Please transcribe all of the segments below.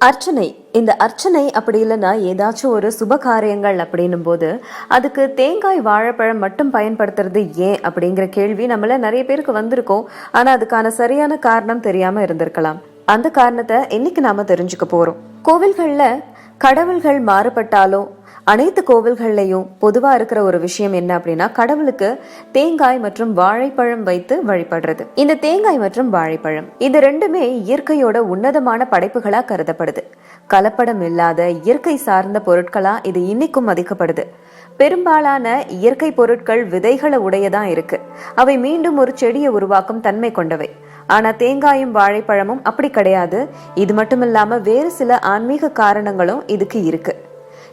அர்ச்சனை. இந்த அர்ச்சனை அப்படி இல்லைன்னா ஏதாச்சும் ஒரு சுப காரியங்கள் அப்படின்னும் போது அதுக்கு தேங்காய் வாழைப்பழம் மட்டும் பயன்படுத்துறது ஏன் அப்படிங்கிற கேள்வி நம்மள நிறைய பேருக்கு வந்திருக்கோம். ஆனா அதுக்கான சரியான காரணம் தெரியாம இருந்திருக்கலாம். அந்த காரணத்தை இன்னைக்கு நாம தெரிஞ்சுக்க போறோம். கோவில்கள்ல கடவுள்கள் மாறுபட்டாலும் அனைத்து கோவில்கள்லையும் பொதுவா இருக்கிற ஒரு விஷயம் என்ன அப்படின்னா, கடவுளுக்கு தேங்காய் மற்றும் வாழைப்பழம் வைத்து வழிபடுறது. இந்த தேங்காய் மற்றும் வாழைப்பழம் இது ரெண்டுமே இயற்கையோட உன்னதமான படைப்புகளா கருதப்படுது. கலப்படம் இல்லாத இயற்கை சார்ந்த பொருட்களா இது இன்னைக்கும் மதிக்கப்படுது. பெரும்பாலான இயற்கை பொருட்கள் விதைகளை உடையதான் இருக்கு. அவை மீண்டும் ஒரு செடியை உருவாக்கும் தன்மை கொண்டவை. ஆனா தேங்காயும் வாழைப்பழமும் அப்படி கிடையாது. இது மட்டும் இல்லாம வேறு சில ஆன்மீக காரணங்களும் இதுக்கு இருக்கு.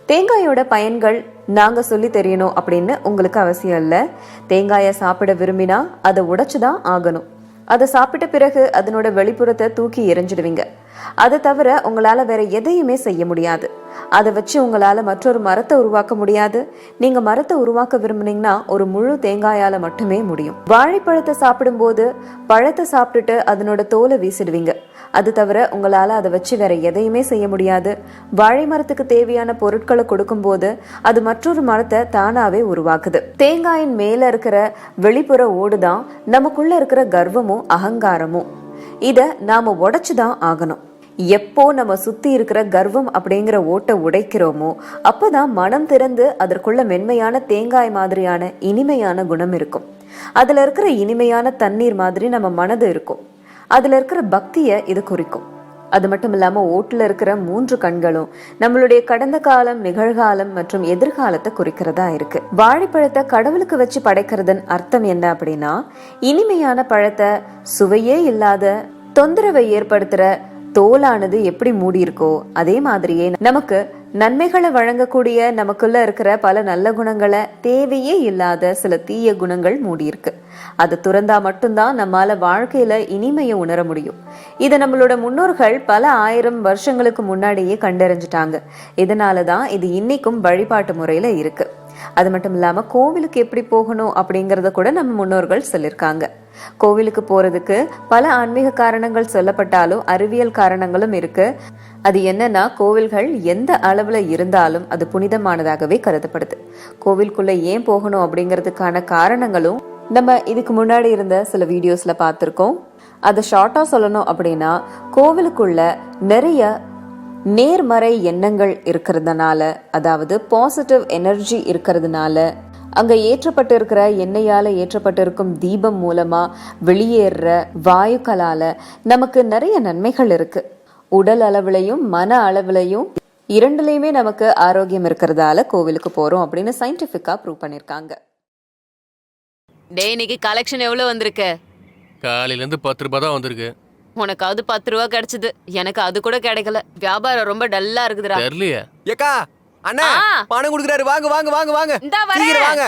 தேங்காயோட பயன்கள் நாங்க சொல்லி தெரியணும் அப்படின்னு உங்களுக்கு அவசியம் இல்ல. தேங்காயை சாப்பிட விரும்பினா அதை உடைச்சுதான் ஆகணும். அதை சாப்பிட்ட பிறகு அதனோட வெளிப்புறத்தை தூக்கி எரிஞ்சிடுவீங்க. அதை தவிர உங்களால வேற எதையுமே செய்ய முடியாது. அதை வச்சு உங்களால மற்றொரு மரத்தை உருவாக்க முடியாது. நீங்க மரத்தை உருவாக்க விரும்புனீங்கன்னா ஒரு முழு தேங்காயால மட்டுமே முடியும். வாழைப்பழத்தை சாப்பிடும் போது பழத்தை சாப்பிட்டுட்டு அதனோட தோலை வீசிடுவீங்க. அது தவிர உங்களால அதை வச்சு வேற எதையுமே செய்ய முடியாது. வாழை மரத்துக்கு தேவையான பொருட்களை கொடுக்கும் போது அது மற்றொரு மரத்தை தானாவே உருவாக்குது. தேங்காயின் மேல இருக்கிற வெளிப்புற ஓடுதான் நமக்குள்ள இருக்கிற கர்வமும் அகங்காரமும். இத நாம உடைச்சுதான் ஆகணும். எப்போ நம்ம சுத்தி இருக்கிற கர்வம் அப்படிங்கிற ஓட்டை உடைக்கிறோமோ அப்பதான் மனம் திறந்து அதற்குள்ள மென்மையான தேங்காய் மாதிரியான இனிமையான குணம் இருக்கும். அதுல இருக்கிற இனிமையான தண்ணீர் மாதிரி நம்ம மனது இருக்கும். அதுல இருக்கிற பக்திய இது குறிக்கும். அது மட்டும் இல்லாம ஓட்டுல இருக்கிற 3 கண்களும் நம்மளுடைய கடந்த காலம், நிகழ்காலம் மற்றும் எதிர்காலத்தை குறிக்கிறதா இருக்கு. வாழைப்பழத்தை கடவுளுக்கு வச்சு படைக்கிறதன் அர்த்தம் என்ன அப்படின்னா, இனிமையான பழத்தை சுவையே இல்லாத தொந்தரவை ஏற்படுத்துற தோலானது எப்படி மூடி இருக்கோ அதே மாதிரியே நமக்கு நன்மைகளை வழங்கக்கூடிய நமக்குள்ள இருக்கிற பல நல்ல குணங்களை தேவையே இல்லாத சில தீய குணங்கள் மூடி இருக்கு. அதை துறந்தா மட்டும்தான் நம்மால வாழ்க்கையில இனிமையை உணர முடியும். இதை நம்மளோட முன்னோர்கள் பல 1000 வருஷங்களுக்கு முன்னாடியே கண்டறிஞ்சிட்டாங்க. இதனாலதான் இது இன்னைக்கும் வழிபாட்டு முறையில இருக்கு. அது மட்டும் இல்லாம கோவிலுக்கு எப்படி போகணும் அப்படிங்கறத கூட நம்ம முன்னோர்கள் சொல்லிருக்காங்க. கோவிலுக்கு போறதுக்கு பல ஆன்மீக காரணங்கள் சொல்லப்பட்டாலும் அறிவியல் காரணங்களும் இருக்கு. அது என்னன்னா, கோவில்கள் எந்த அளவுல இருந்தாலும் அது புனிதமானதாகவே கருதப்படுது. கோவிலுக்குள்ள ஏன் போகணும் அப்படிங்கிறதுக்கான காரணங்களும் நம்ம இதுக்கு முன்னாடி இருந்த சில வீடியோஸ்ல பார்த்திருக்கோம். அதை ஷார்ட்டா சொல்லணும் அப்படின்னா, கோவிலுக்குள்ள நிறைய நேர்மறை எண்ணங்கள் இருக்கிறதுனால, அதாவது பாசிட்டிவ் எனர்ஜி இருக்கிறதுனால, அங்க ஏற்றப்பட்டு இருக்கிற எண்ணெயால ஏற்றப்பட்டிருக்கும் தீபம் மூலமா வெளியேற வாயுக்களால நமக்கு நிறைய நன்மைகள் இருக்கு. உடல் அளவுலையும் மன அளவுலையும் இரண்டுலையுமே நமக்கு ஆரோக்கியம் இருக்கிறதால கோவிலுக்கு போறோம் அப்படின்னு சயின்டிபிக்கா ப்ரூவ் பண்ணிருக்காங்க. டேய், இன்னைக்கு கலெக்ஷன் எவ்வளவு வந்திருக்கு? காலையில இருந்து 10 ரூபாய் தான் வந்திருக்கு. உனக்காவது 10 ரூபா கிடைச்சது, எனக்கு அது கூட கிடைக்கல. வியாபாரம் ரொம்ப டல்லா இருக்குதுடா. தெரியலையே. ஏக்கா, அண்ணா பணம் கொடுக்குறாரு. வாங்க வாங்க வாங்க வாங்க, இந்தா சீக்கிரம் வரேன். வாங்க.